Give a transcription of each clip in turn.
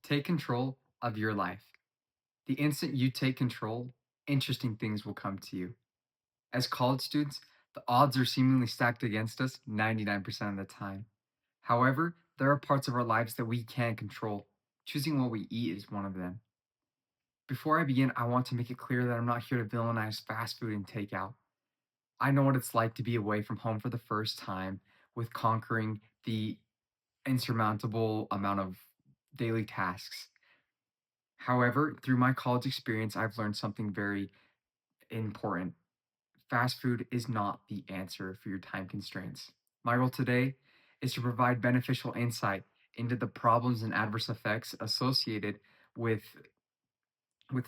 Take control of your life. The instant you take control, interesting things will come to you. As college students, the odds are seemingly stacked against us 99% of the time. However, there are parts of our lives that we can control. Choosing what we eat is one of them. Before I begin, I want to make it clear that I'm not here to villainize fast food and takeout. I know what it's like to be away from home for the first time with conquering the insurmountable amount of daily tasks. However, through my college experience, I've learned something very important. Fast food is not the answer for your time constraints. My goal today is to provide beneficial insight into the problems and adverse effects associated with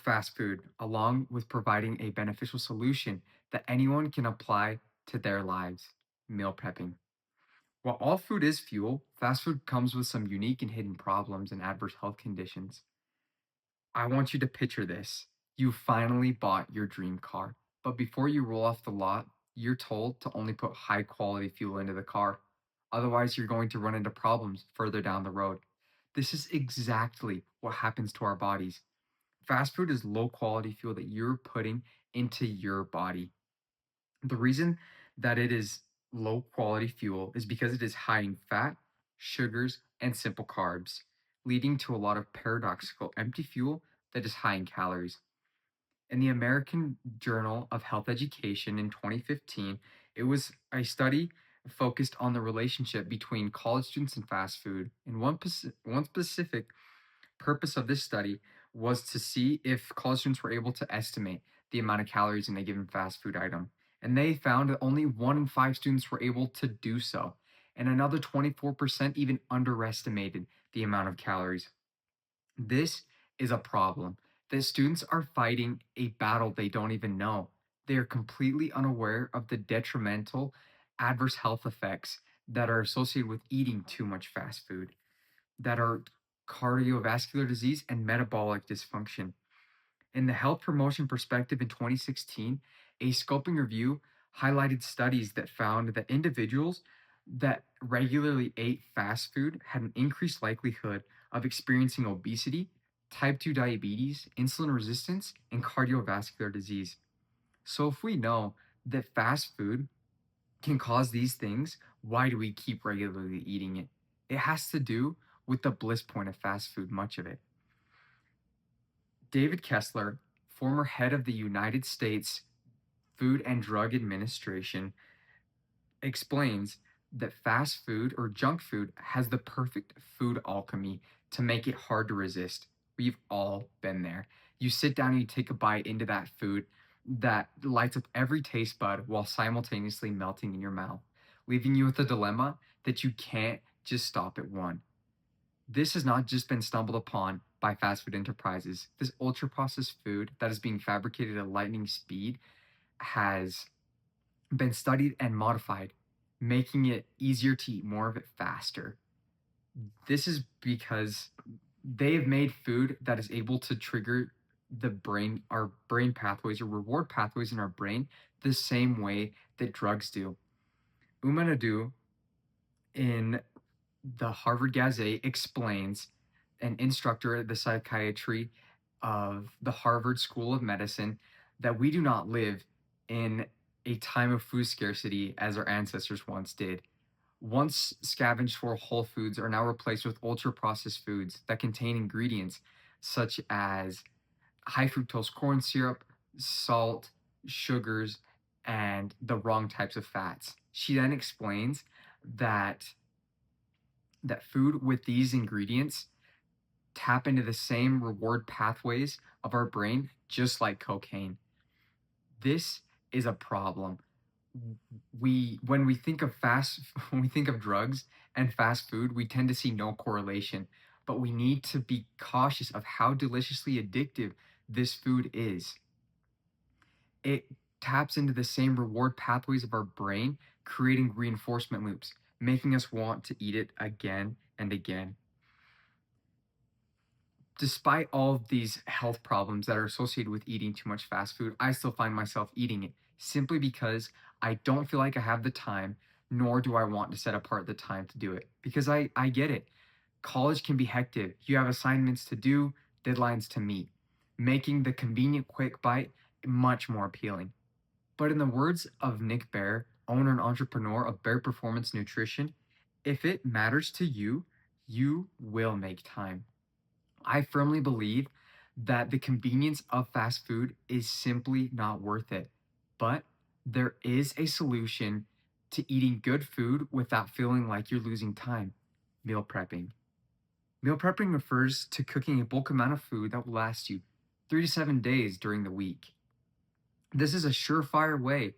fast food, along with providing a beneficial solution that anyone can apply to their lives. Meal prepping. While all food is fuel, fast food comes with some unique and hidden problems and adverse health conditions. I want you to picture this. You finally bought your dream car, but before you roll off the lot, you're told to only put high quality fuel into the car. Otherwise, you're going to run into problems further down the road. This is exactly what happens to our bodies. Fast food is low quality fuel that you're putting into your body. The reason that it is low quality fuel is because it is high in fat, sugars, and simple carbs, leading to a lot of paradoxical empty fuel that is high in calories. In the American Journal of Health Education in 2015, it was a study focused on the relationship between college students and fast food. And one specific purpose of this study was to see if college students were able to estimate the amount of calories in a given fast food item. And they found that only 1 in 5 students were able to do so. And another 24% even underestimated the amount of calories. This is a problem that students are fighting a battle they don't even know. They are completely unaware of the detrimental adverse health effects that are associated with eating too much fast food, that are cardiovascular disease and metabolic dysfunction. In the health promotion perspective in 2016, a scoping review highlighted studies that found that individuals that regularly ate fast food had an increased likelihood of experiencing obesity, type 2 diabetes, insulin resistance, and cardiovascular disease. So, if we know that fast food can cause these things, why do we keep regularly eating it? It has to do with the bliss point of fast food, much of it. David Kessler, former head of the United States Food and Drug Administration, explains that fast food or junk food has the perfect food alchemy to make it hard to resist. We've all been there. You sit down and you take a bite into that food that lights up every taste bud while simultaneously melting in your mouth, leaving you with a dilemma that you can't just stop at one. This has not just been stumbled upon by fast food enterprises. This ultra processed food that is being fabricated at lightning speed has been studied and modified, making it easier to eat more of it faster. This is because they have made food that is able to trigger our brain pathways or reward pathways in our brain the same way that drugs do. Umanadu in the Harvard Gazette explains, an instructor at the psychiatry of the Harvard School of Medicine, that we do not live in a time of food scarcity as our ancestors once did. Once scavenged for whole foods are now replaced with ultra processed foods that contain ingredients such as high fructose corn syrup, salt, sugars, and the wrong types of fats. She then explains that food with these ingredients tap into the same reward pathways of our brain, just like cocaine. This is a problem. When we think of when we think of drugs and fast food, we tend to see no correlation, but we need to be cautious of how deliciously addictive this food is. It taps into the same reward pathways of our brain, creating reinforcement loops, making us want to eat it again and again. Despite all of these health problems that are associated with eating too much fast food, I still find myself eating it simply because I don't feel like I have the time, nor do I want to set apart the time to do it. Because I get it. College can be hectic. You have assignments to do, deadlines to meet, making the convenient quick bite much more appealing. But in the words of Nick Bear, owner and entrepreneur of Bear Performance Nutrition, if it matters to you, you will make time. I firmly believe that the convenience of fast food is simply not worth it. But there is a solution to eating good food without feeling like you're losing time: meal prepping. Meal prepping refers to cooking a bulk amount of food that will last you 3 to 7 days during the week. This is a surefire way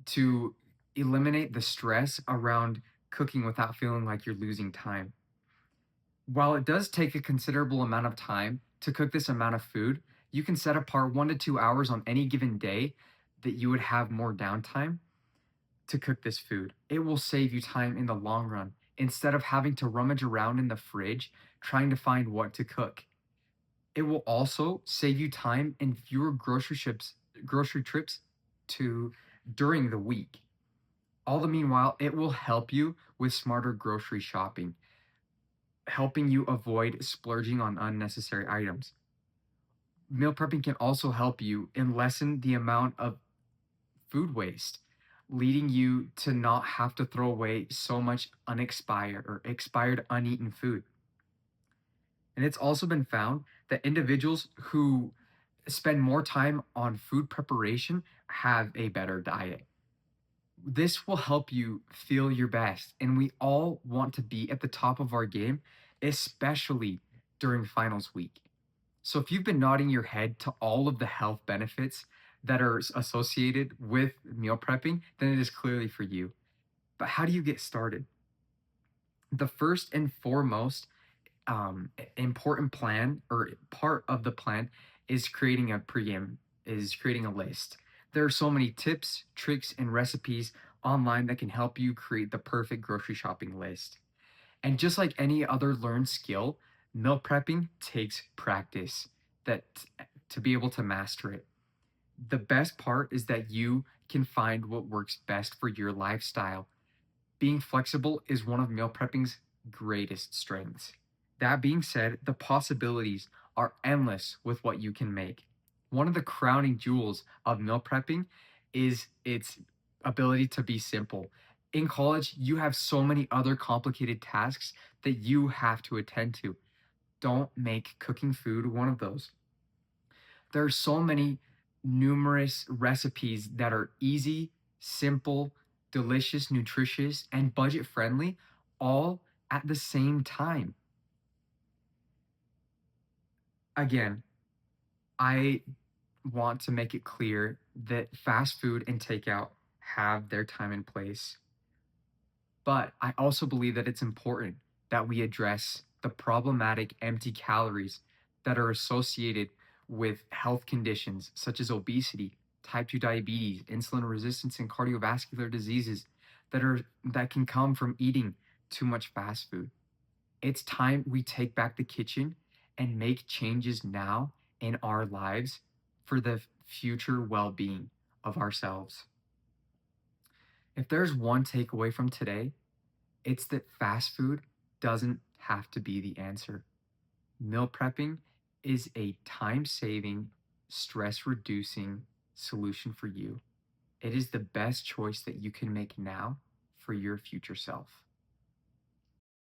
to eliminate the stress around cooking without feeling like you're losing time. While it does take a considerable amount of time to cook this amount of food, you can set apart 1 to 2 hours on any given day that you would have more downtime to cook this food. It will save you time in the long run instead of having to rummage around in the fridge trying to find what to cook. It will also save you time and fewer grocery trips to during the week. All the meanwhile, it will help you with smarter grocery shopping, helping you avoid splurging on unnecessary items. Meal prepping can also help you in lessen the amount of food waste, leading you to not have to throw away so much unexpired or expired uneaten food. And it's also been found that individuals who spend more time on food preparation have a better diet. This will help you feel your best, and we all want to be at the top of our game, especially during finals week. So if you've been nodding your head to all of the health benefits that are associated with meal prepping, then it is clearly for you. But how do you get started? The first and foremost important plan or part of the plan is creating a pregame, is creating a list. There are so many tips, tricks, and recipes online that can help you create the perfect grocery shopping list. And just like any other learned skill, meal prepping takes practice that to be able to master it. The best part is that you can find what works best for your lifestyle. Being flexible is one of meal prepping's greatest strengths. That being said, the possibilities are endless with what you can make. One of the crowning jewels of meal prepping is its ability to be simple. In college, you have so many other complicated tasks that you have to attend to. Don't make cooking food one of those. There are so many numerous recipes that are easy, simple, delicious, nutritious, and budget friendly all at the same time. Again, I want to make it clear that fast food and takeout have their time and place, but I also believe that it's important that we address the problematic empty calories that are associated with health conditions such as obesity, type 2 diabetes, insulin resistance, and cardiovascular diseases that can come from eating too much fast food. It's time we take back the kitchen and make changes now in our lives for the future well-being of ourselves. If there's one takeaway from today, it's that fast food doesn't have to be the answer. Meal prepping is a time saving, stress reducing solution for you. It is the best choice that you can make now for your future self.